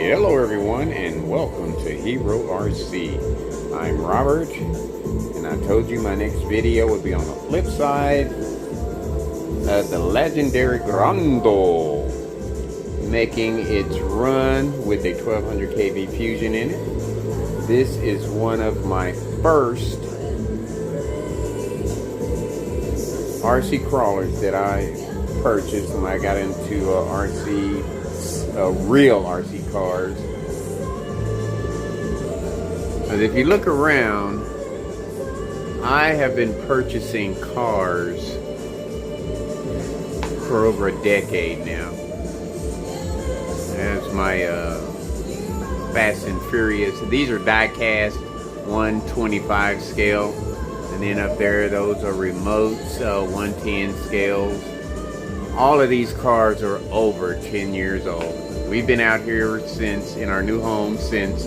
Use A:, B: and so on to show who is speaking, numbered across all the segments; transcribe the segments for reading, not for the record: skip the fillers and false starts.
A: Hello everyone and welcome to HERORC. I'm Robert and I told you my next video would be on the flip side of the Laegendary Grando making its run with a 1200 kV fusion in it. This is one of my first RC crawlers that I purchased when I got into real RC cars. But if you look around, I have been purchasing cars for over a decade now. That's my Fast and Furious. These are die-cast 125 scale, and then up there those are remotes 110 scales. All of these cars are over 10 years old. We've been out here in our new home since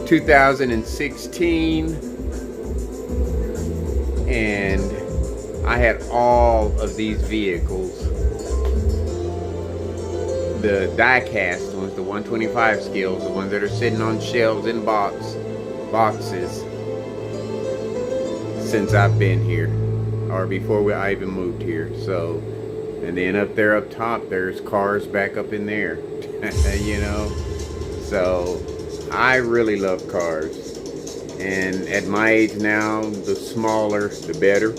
A: 2016, and I had all of these vehicles. The die-cast ones, the 125 scales, the ones that are sitting on shelves in boxes since I've been here, or before I even moved here. So, and then up there up top, there's cars back up in there, you know. So I really love cars, and at my age now, the smaller the better.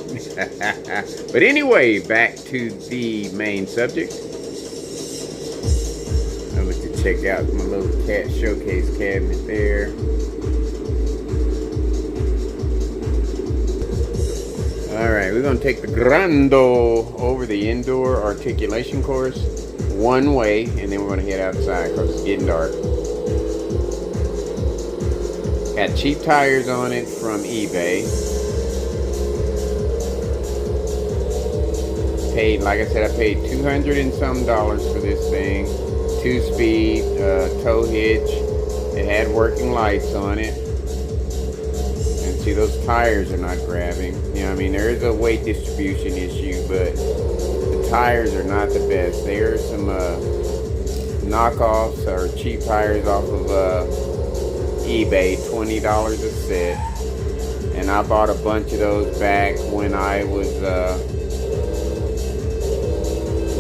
A: But anyway, back to the main subject. I like to check out my little cat showcase cabinet there. Alright, we're going to take the Grando over the indoor articulation course one way, and then we're going to head outside because it's getting dark. Got cheap tires on it from eBay. Paid, like I said, I paid $200 and some for this thing. 2-speed, tow hitch. It had working lights on it. See, those tires are not grabbing. You know, I mean, there is a weight distribution issue, but the tires are not the best. There are some knockoffs or cheap tires off of eBay, $20 a set. And I bought a bunch of those back when I was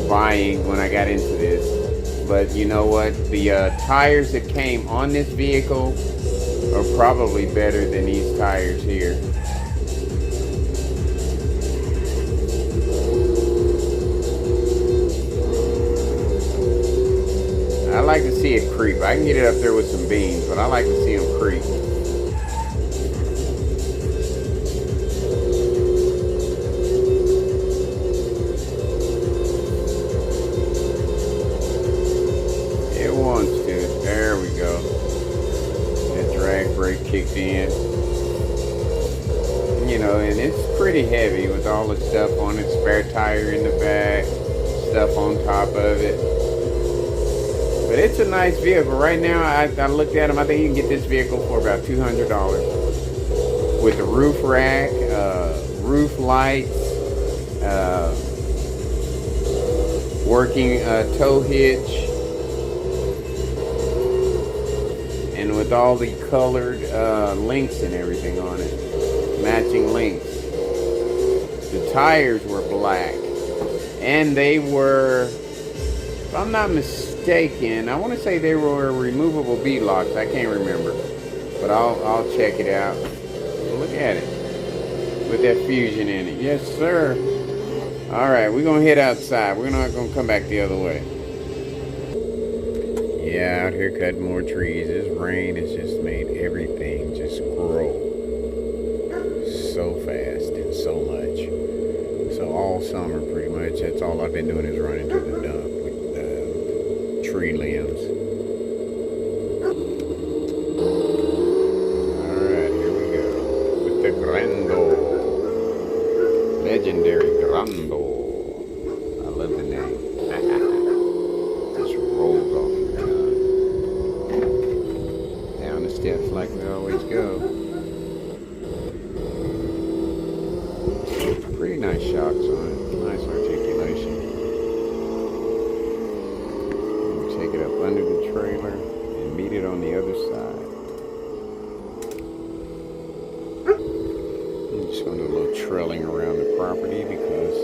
A: when I got into this. But you know what? The tires that came on this vehicle are probably better than these tires here. I like to see it creep. I can get it up there with some beans, but I like to see them creep. It wants to. There we go. Drag brake kicked in, you know, and it's pretty heavy with all the stuff on it. Spare tire in the back, stuff on top of it. But it's a nice vehicle. Right now, I looked at them. I think you can get this vehicle for about $200 with the roof rack, roof lights, working tow hitch, and with all the colored links and everything on it, matching links. The tires were black, and they were, if I'm not mistaken, I want to say they were removable beadlocks. I can't remember, but I'll check it out. Look at it with that fusion in it. Yes, sir. All right, we're gonna head outside. We're not gonna come back the other way. Yeah, out here cutting more trees. This rain has just made everything just grow so fast and so much. So all summer pretty much, that's all I've been doing is running to the dump with tree limbs. Alright, here we go with the Grando. Laegendary Grando. I love the name. Just rolls off. Steps like we always go. Pretty nice shocks on it. Nice articulation. Take it up under the trailer and meet it it on the other side. I'm just going to do a little trailing around the property because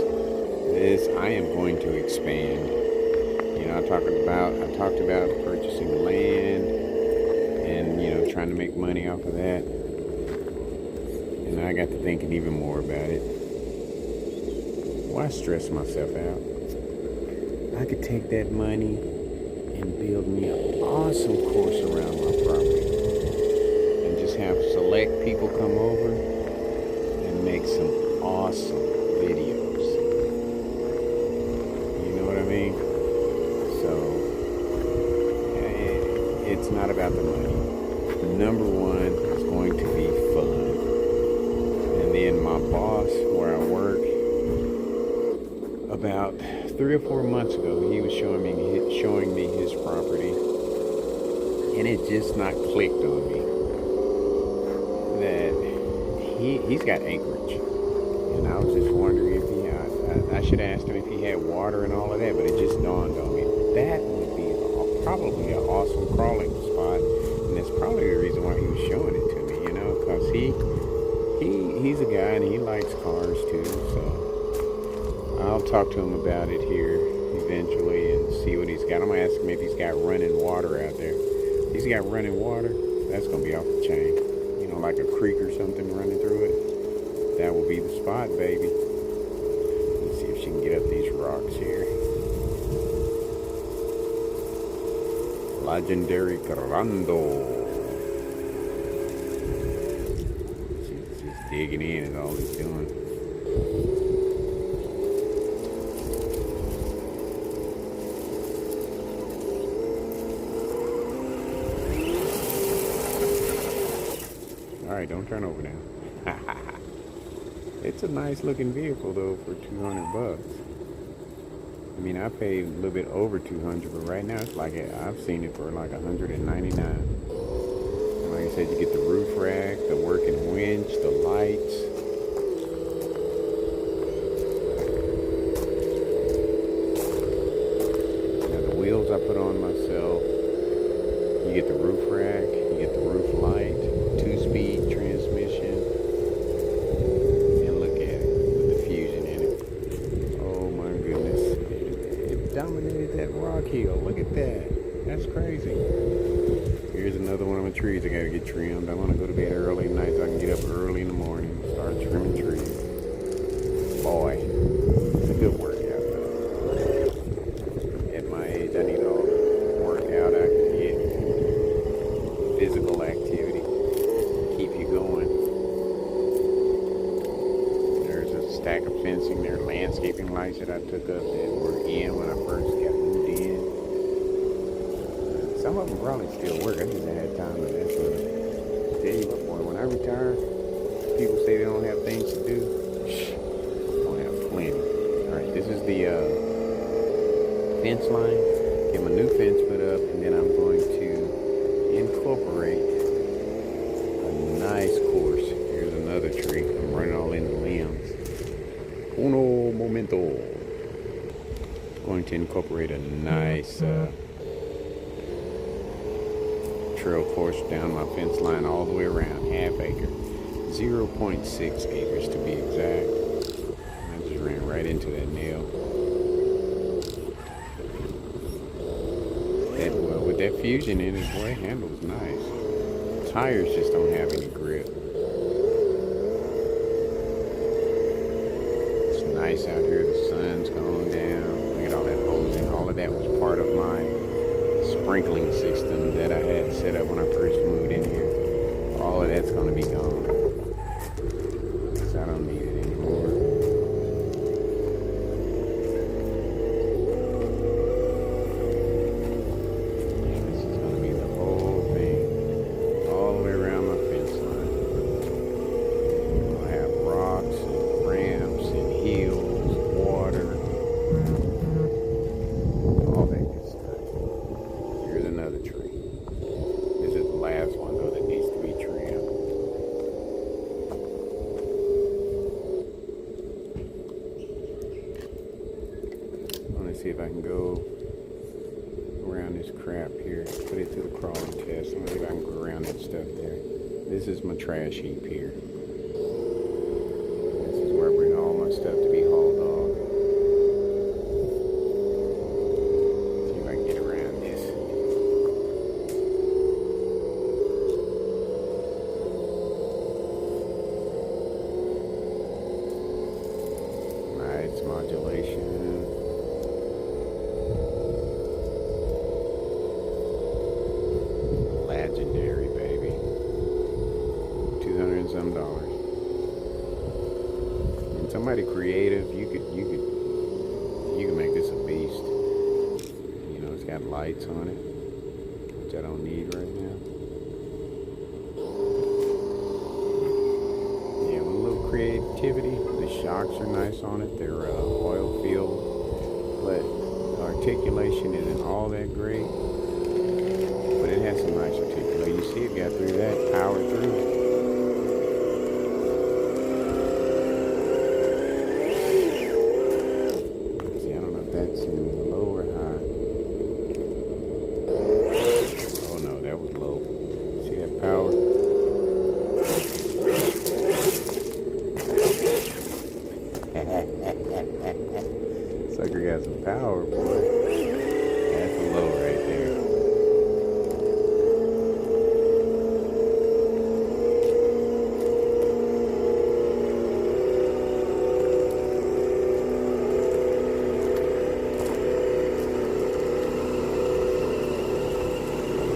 A: I am going to expand. You know, I talked about purchasing land and, you know, trying to make money off of that. And I got to thinking even more about it. Why stress myself out? I could take that money and build me an awesome course around my property and just have select people come over and make some awesome videos. You know what I mean? So it's not about the money. Number one is going to be fun. And then my boss, where I work, about 3 or 4 months ago, he was showing me his property, and it just not clicked on me that he's got acreage, and I was just wondering if I should have asked him if he had water and all of that, but it just dawned on me that would be probably an awesome crawling spot, and that's probably the reason why he was showing it to me, you know, because he's a guy and he likes cars too, so I'll talk to him about it here eventually and see what he's got. I'm going to ask him if he's got running water out there. If he's got running water, that's going to be off the chain. You know, like a creek or something running through it. That will be the spot, baby. Let's see if she can get up these rocks here. Laegendary Grando. She's just digging in is all he's doing. Alright, don't turn over now. It's a nice looking vehicle though for $200. I mean, I paid a little bit over $200, but right now it's like I've seen it for like $199. And like I said, you get the roof rack, the working winch, the lights. Now the wheels I put on myself. You get the roof rack, you get the roof light, 2-speed transmission, and look at it with the fusion in it. Oh my goodness, it dominated that rock hill. Look at that, that's crazy. Here's another one of my trees I gotta get trimmed. I want to go to bed early tonight so I can get up early in the morning and start trimming trees. Boy, it's a good workout though. At my age, I need all the workout I can get. Physical activity, keep you going. There's a stack of fencing there, landscaping lights that I took up that were in when I first got moved in. Some of them probably still work. I just haven't had time to mess with them. Tell you what, boy, when I retire, people say they don't have things to do. I don't have plenty. Alright, this is the fence line. Get my new fence put up, and then I'm going to incorporate a nice course. Here's another tree. I'm running all in the limbs. Uno momento. Going to incorporate a nice trail course down my fence line all the way around, half acre, 0.6 acres to be exact. I just ran right into that nail. With that fusion in it, boy, it handles nice. Tires just don't have any grip. It's nice out here. The sun's going down. Look at all that hosing. All of that was part of my sprinkling system that I had set up when I first moved in here. All of that's going to be gone. So I don't need it anymore. this crap here. Put it to the crawling test. Let me see if I can go around that stuff there. This is my trash heap here. This is where I bring all my stuff to be hauled off. See if I can get around this. Lights, modulation. Laegendary, baby. $200 and some. And somebody creative, you could make this a beast. You know, it's got lights on it, which I don't need right now. Yeah, with a little creativity. The shocks are nice on it. They're oil filled, but the articulation isn't all that great. But it has some nice articulation. You see it got through that, powered through. See, I don't know if that's in low or high. Oh no, that was low. See that power? Sucker got some power, boy. That's a low right there.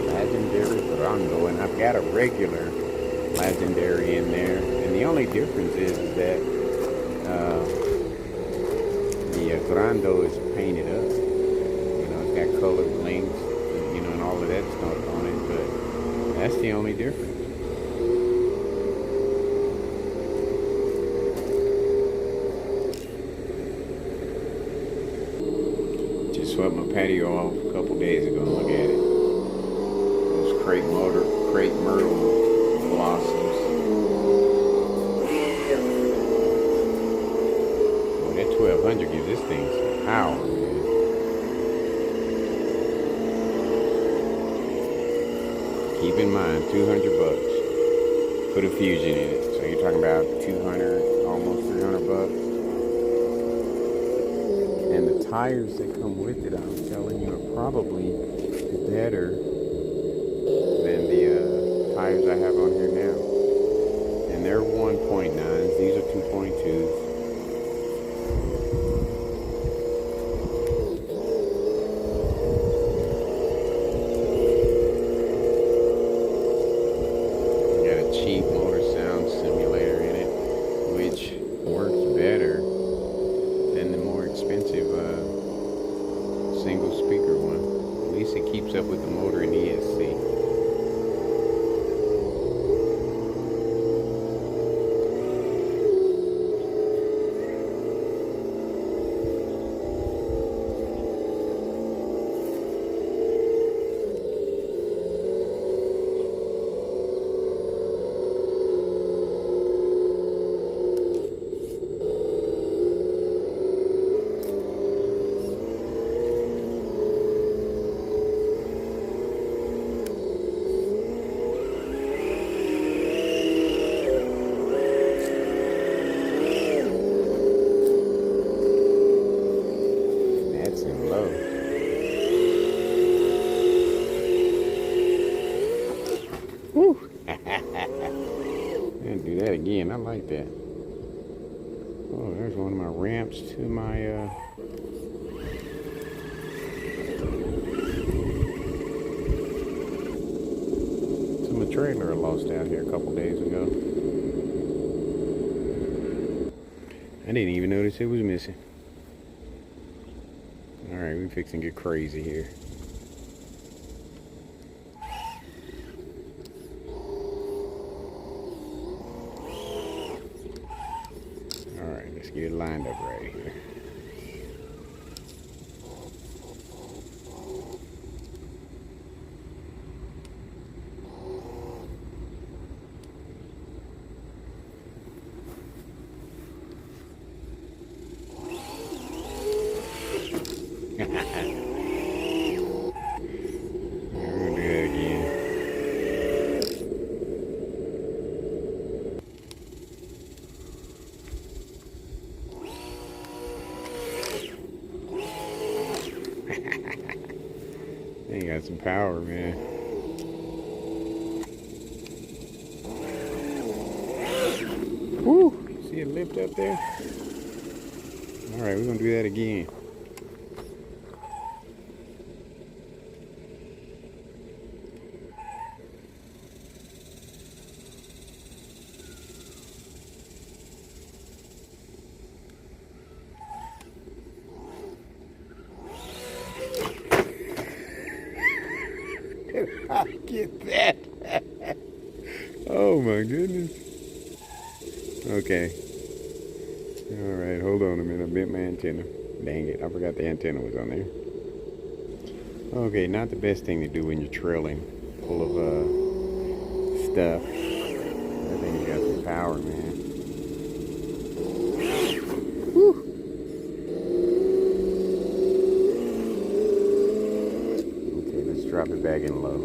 A: Laegendary Grando, and I've got a regular Laegendary in there, and the only difference is that the Grando is painted up. You know, it's got colored links, you know, and all of that stuff on it, but that's the only difference. Just swept my patio off a couple days ago and look at it. Crepe myrtle blossoms. Boy, that 1200 gives this thing some power, man. Keep in mind, $200. Put a fusion in it. So you're talking about 200, almost $300. And the tires that come with it, I'm telling you, are probably better than the tires I have on here now. And they're 1.9s. These are 2.2s. Got a cheap motor sound simulator in it, which works better than the more expensive single speaker one. At least it keeps up with the motor in ESC. And do that again. I like that. Oh, there's one of my ramps to my trailer I lost out here a couple days ago. I didn't even notice it was missing. Alright, we're fixing to get crazy here. Alright, let's get it lined up right here. They got some power, man. Woo! See it lift up there? Alright, we're gonna do that again. I get that. Oh my goodness. Okay. Alright, hold on a minute. I bent my antenna. Dang it, I forgot the antenna was on there. Okay, not the best thing to do when you're trailing full of stuff. That thing's got some power, man. Woo. Okay, let's drop it back in low.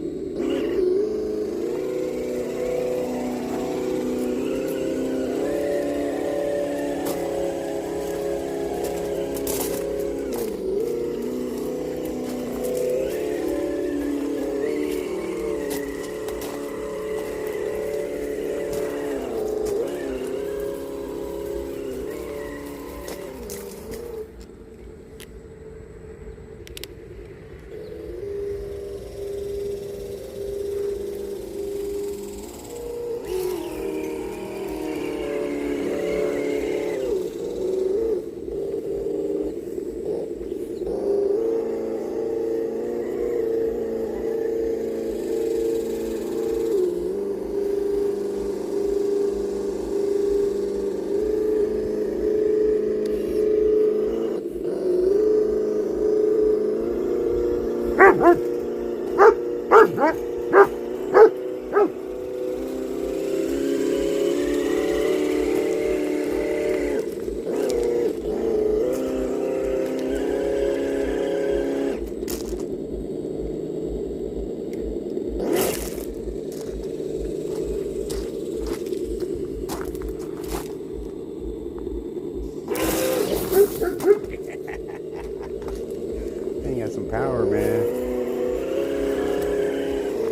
A: They got some power, man.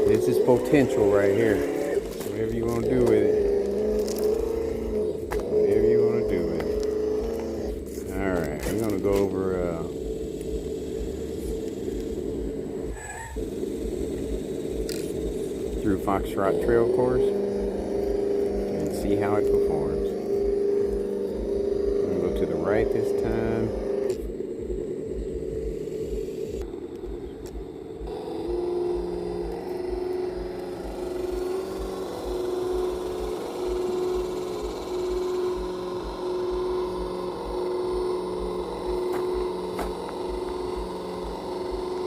A: This is potential right here. Whatever you want to do with it. Whatever you want to do with it. Alright, we're going to go over through Foxtrot Trail Course and see how it performs. I'm going to go to the right this time.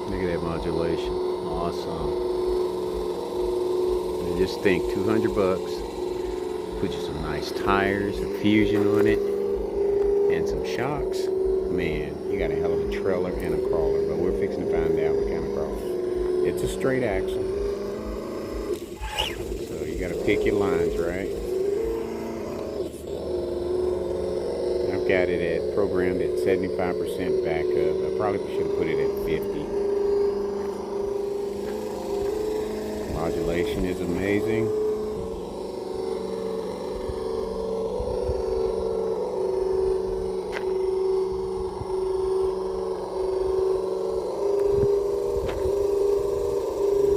A: Look at that modulation. Awesome. And just think, $200. Put you some nice tires, a Fusion on it, and some shocks. Man, you got a hell of a trailer and a crawler, but we're fixing to find out what kind of crawler. It's a straight axle. So you got to pick your lines, right? I've got it programmed at 75% backup. I probably should have put it at 50. Modulation is amazing.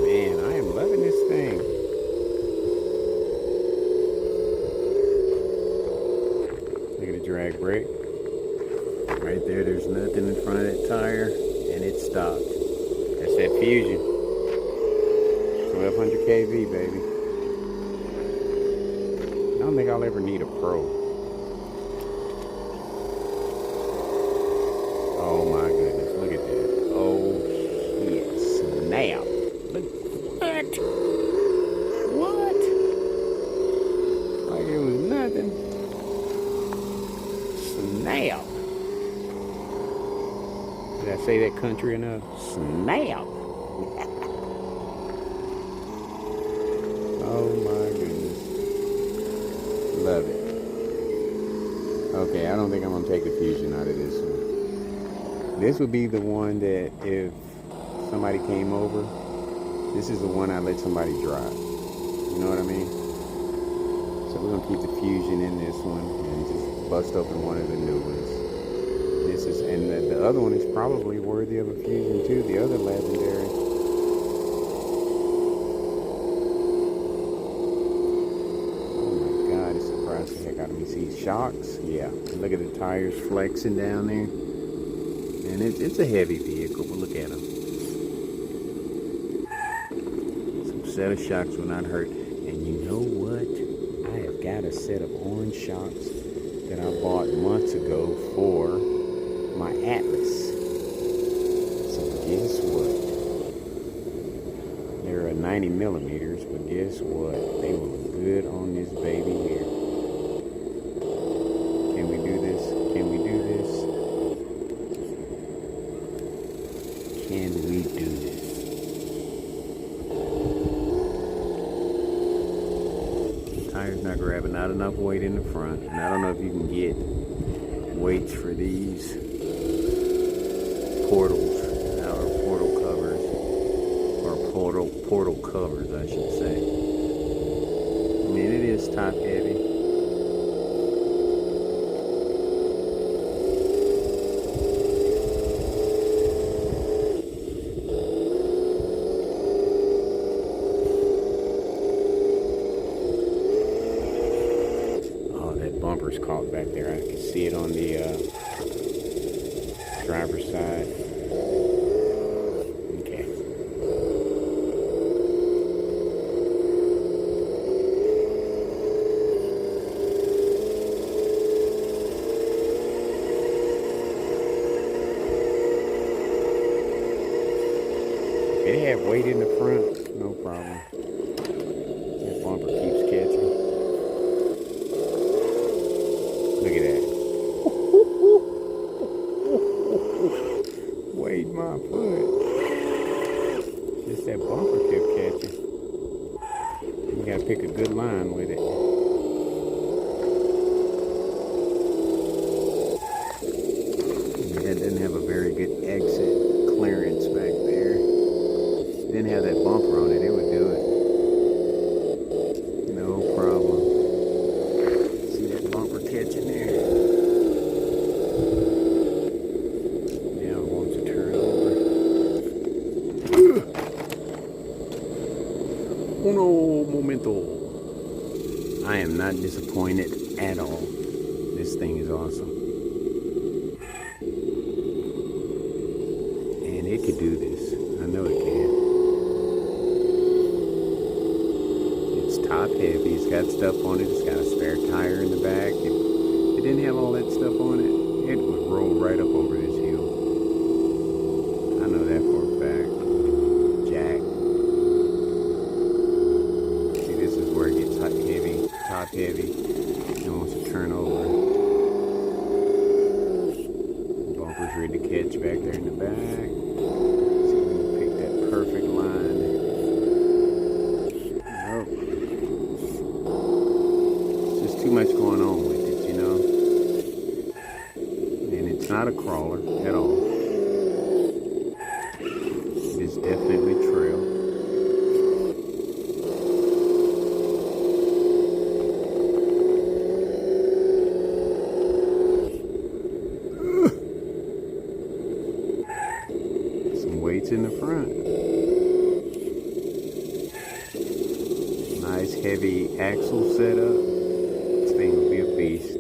A: Man, I am loving this thing. Look at the drag brake. Right there, there's nothing in front of that tire, and it stopped. That's that Fusion. 1200 kV, baby. I don't think I'll ever need a Pro. Oh my goodness, look at that. Oh shit, snap. Look at that. What? Like it was nothing. Snap. Did I say that country enough? Snap. Oh my goodness. Love it. Okay, I don't think I'm going to take the Fusion out of this one. This would be the one that if somebody came over, this is the one I let somebody drive. You know what I mean? So we're gonna keep the Fusion in this one and just bust open one of the new ones. This is, and the other one is probably worthy of a Fusion too. The other Laegendary. Oh my God, it surprised the heck out of me. See shocks? Yeah. Look at the tires flexing down there. And it's a heavy vehicle, but look at them. Some set of shocks will not hurt. And you know what? I have got a set of orange shocks that I bought months ago for my Atlas. So guess what? They're 90 millimeters, but guess what? They will look good on this baby here. Can we do this? Can we do this? Can we do this? The tire's not grabbing, not enough weight in the front. And I don't know if you can get weights for these portals, or portal covers, or portal covers, I should say. I mean, it is top heavy. Bumper's caught back there. I can see it on the driver's side. Okay. If it had weight in the front, no problem. That bumper keeps catching. Look at that. Wait, my foot. Just that bumper kept catching. You gotta pick a good line with it. That didn't have a very good exit clearance back there. Didn't have that bumper on it, it would do it. No problem. See that bumper catching there? Now it wants to turn over. Uno momento. I am not disappointed at all. This thing is awesome. And it could do this. I know it can. It's top heavy. It's got stuff on it. It's got a spare tire in the back. If it didn't have all that stuff on it, it would roll right up over this hill. I know that for a fact. Jack. See, this is where it gets heavy, top heavy. It wants to turn over. The bumper's ready to catch back there in the back. See if we can pick that perfect line. Nope. There's just too much going on with it, you know? And it's not a crawler at all. It is definitely trail. Some weights in the front. Nice heavy axle setup. This thing will be a beast.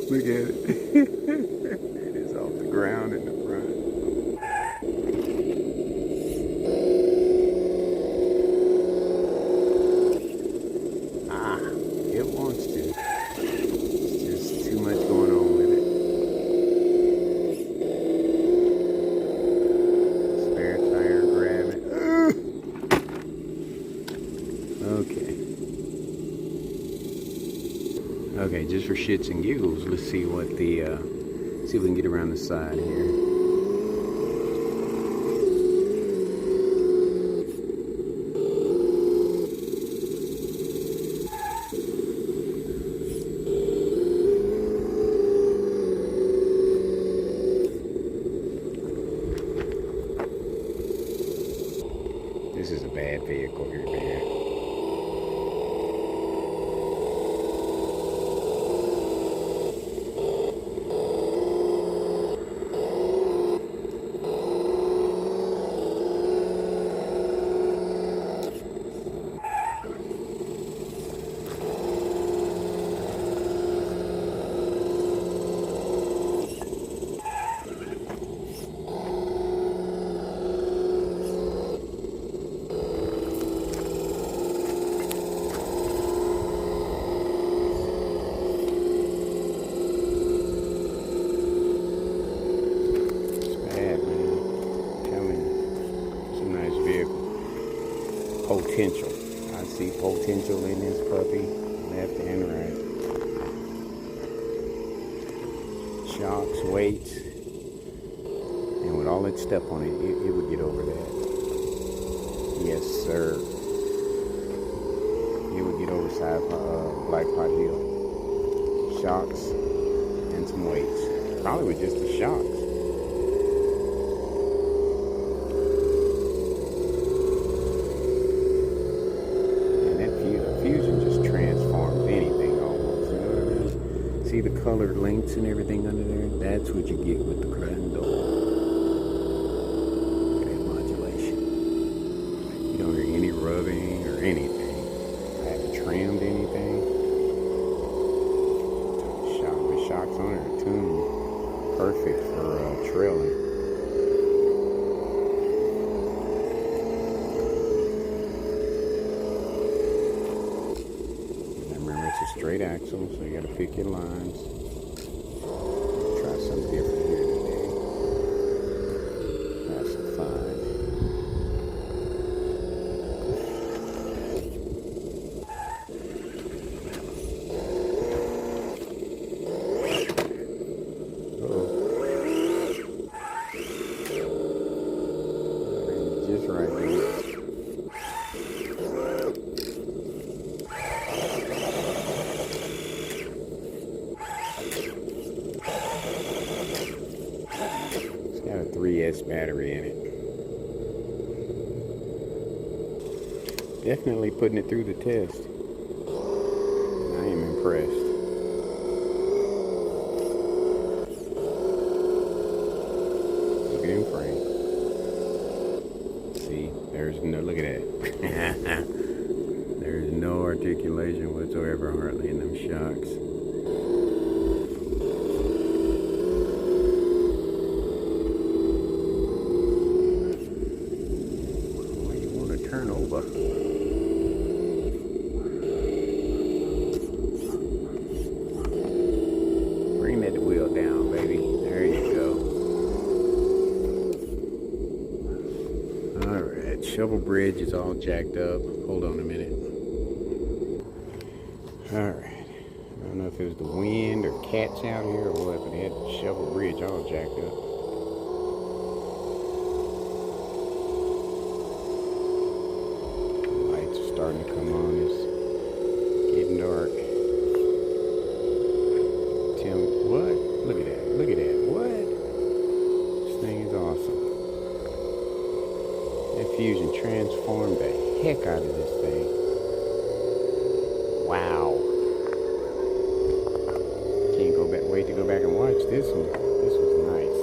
A: Look at it. It is off the ground in the front. Ah, it wants to. It's just too much going on with it. Spare tire, grab it. Okay. Okay, just for shits and giggles, let's see what the, see if we can get around the side here. potential in this puppy, left and right. Shocks, weights, and with all its step on it, it would get over that. Yes, sir. It would get over Black Pot Hill. Shocks and some weights. Probably with just the shocks. Fusion just transforms anything almost, you know what I mean? See the colored links and everything under there? That's what you get with the Grando. Look at that modulation. You don't hear any rubbing or anything. I haven't trimmed anything. The shocks on it are tuned perfect for trailing. Straight axle, so you gotta pick your lines. Try something different here today. Have some fun. Just right there. Got a 3S battery in it. Definitely putting it through the test. I am impressed. Look at him frame. See, there's no, look at that. There's no articulation whatsoever hardly in them shocks. Turn over. Bring that wheel down, baby. There you go. Alright, shovel bridge is all jacked up. Hold on a minute. Alright. I don't know if it was the wind or cats out here or what, but they had the shovel bridge all jacked up. Starting to come on. It's getting dark. Tell me what? Look at that. Look at that. What? This thing is awesome. That Fusion transformed the heck out of this thing. Wow. Can't go back. Wait to go back and watch this one. This was nice.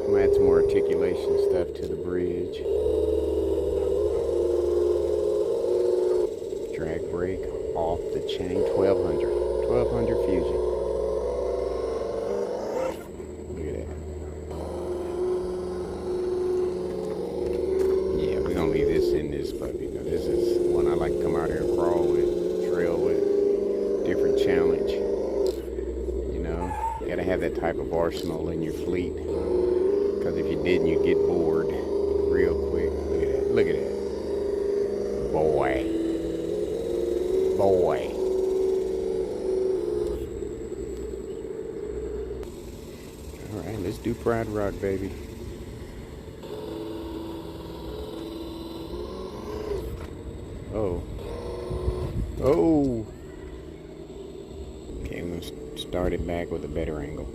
A: I'm gonna add some more articulation stuff to the bridge. Drag brake off the chain. 1200 Fusion. Look at that. Yeah, we're gonna leave this in this puppy. Now, this is one I like to come out here and crawl with, trail with. Different challenge. You know, you gotta have that type of arsenal in your fleet. Because if you didn't, you'd get bored real quick. Look at that. Look at that. Boy. Boy. Alright, let's do Pride Rock, baby. Oh. Oh! Okay, I'm gonna start it back with a better angle.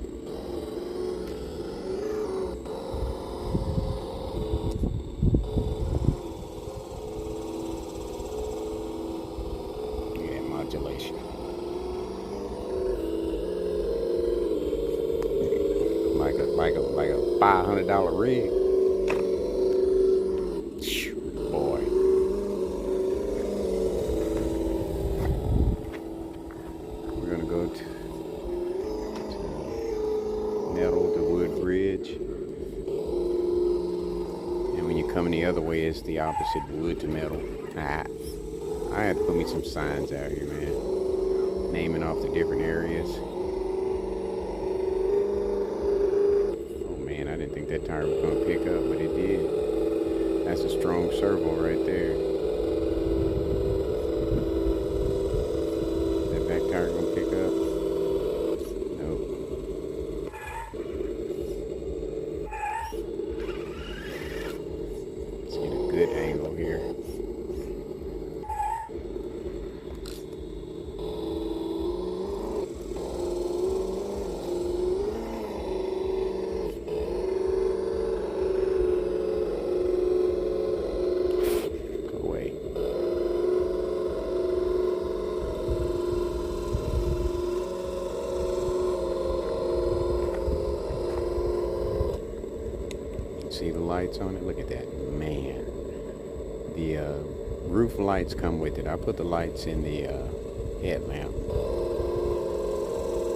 A: Modulation. Like a $500 rig. Boy. We're gonna go to metal to wood bridge. And when you're coming the other way, it's the opposite, wood to metal. I had to put me some signs out here, man. Naming off the different areas. Oh man, I didn't think that tire was gonna pick up, but it did. That's a strong servo right there. See the lights on it? Look at that, man. The roof lights come with it. I put the lights in the headlamp.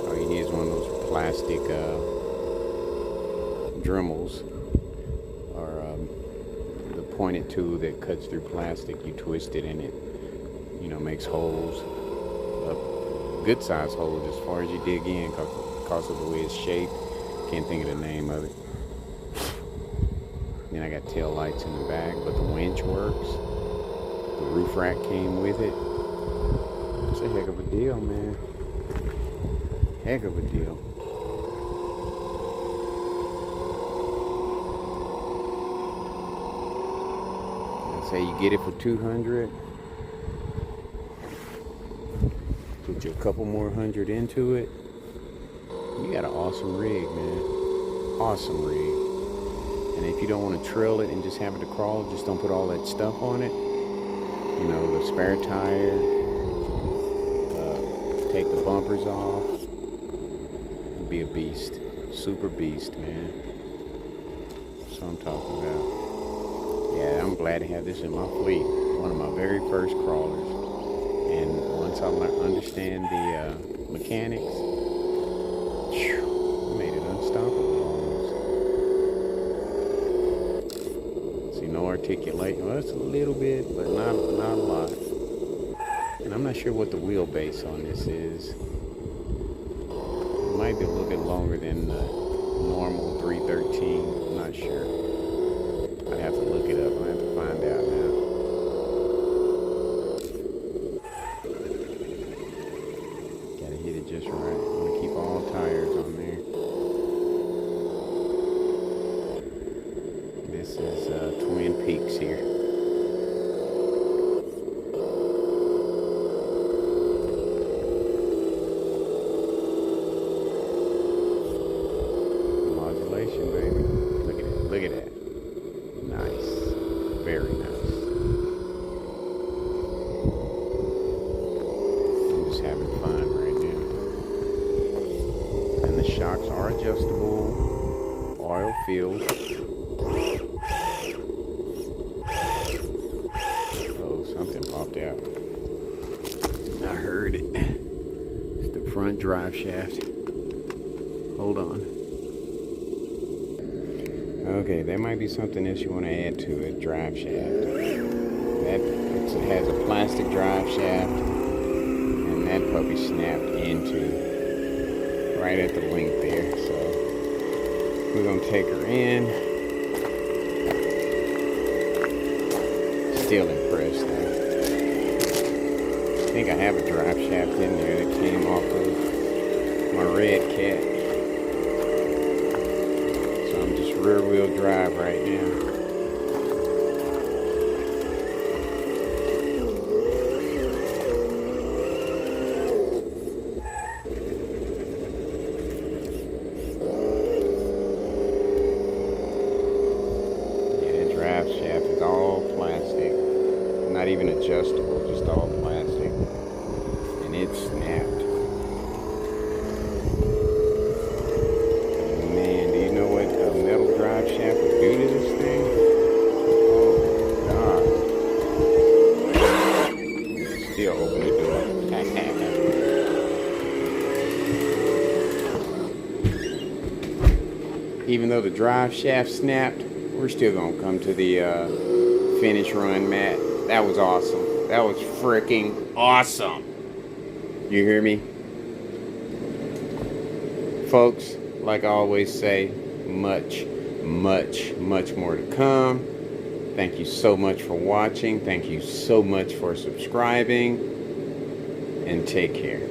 A: All you need is one of those plastic Dremels, or the pointed tool that cuts through plastic. You twist it and it, you know, makes holes, good sized holes as far as you dig in, because of the way it's shaped. Can't think of the name of it. Then I got tail lights in the back, but the winch works. The roof rack came with it. It's a heck of a deal, man. Heck of a deal. I'd say you get it for $200. Put you a couple more $100 into it. You got an awesome rig, man. Awesome rig. And if you don't want to trill it and just have it to crawl, just don't put all that stuff on it. You know, the spare tire, take the bumpers off. It'd be a beast. Super beast, man. That's what I'm talking about. Yeah, I'm glad to have this in my fleet. One of my very first crawlers. And once I understand the mechanics, made it unstoppable. No articulation. Well, it's a little bit, but not a lot. And I'm not sure what the wheelbase on this is. It might be a little bit longer than the normal 313. I'm not sure. I'd have to look it up. I have to find out now. Gotta hit it just right. I'm gonna keep all tires on there. This is Twin Peaks here. Modulation, baby. Look at it. Look at that. Nice. Very nice. I'm just having fun right now. And the shocks are adjustable. Oil filled. Something popped out. I heard it. It's the front drive shaft. Hold on. Okay, there might be something else you want to add to it. Drive shaft. It has a plastic drive shaft, and that puppy snapped into right at the link there. So we're gonna take her in. Still impressed though. I think I have a drive shaft in there that came off of my red cat. So I'm just rear wheel drive right now. Yeah, that drive shaft is all plastic. Not even adjustable, just all plastic. And it snapped. Man, do you know what a metal drive shaft would do to this thing? Oh, God. Still open the door. Even though the drive shaft snapped, we're still gonna come to the finish run, Matt. That was awesome. That was freaking awesome. You hear me? Folks, like I always say, much more to come. Thank you so much for watching. Thank you so much for subscribing. And take care.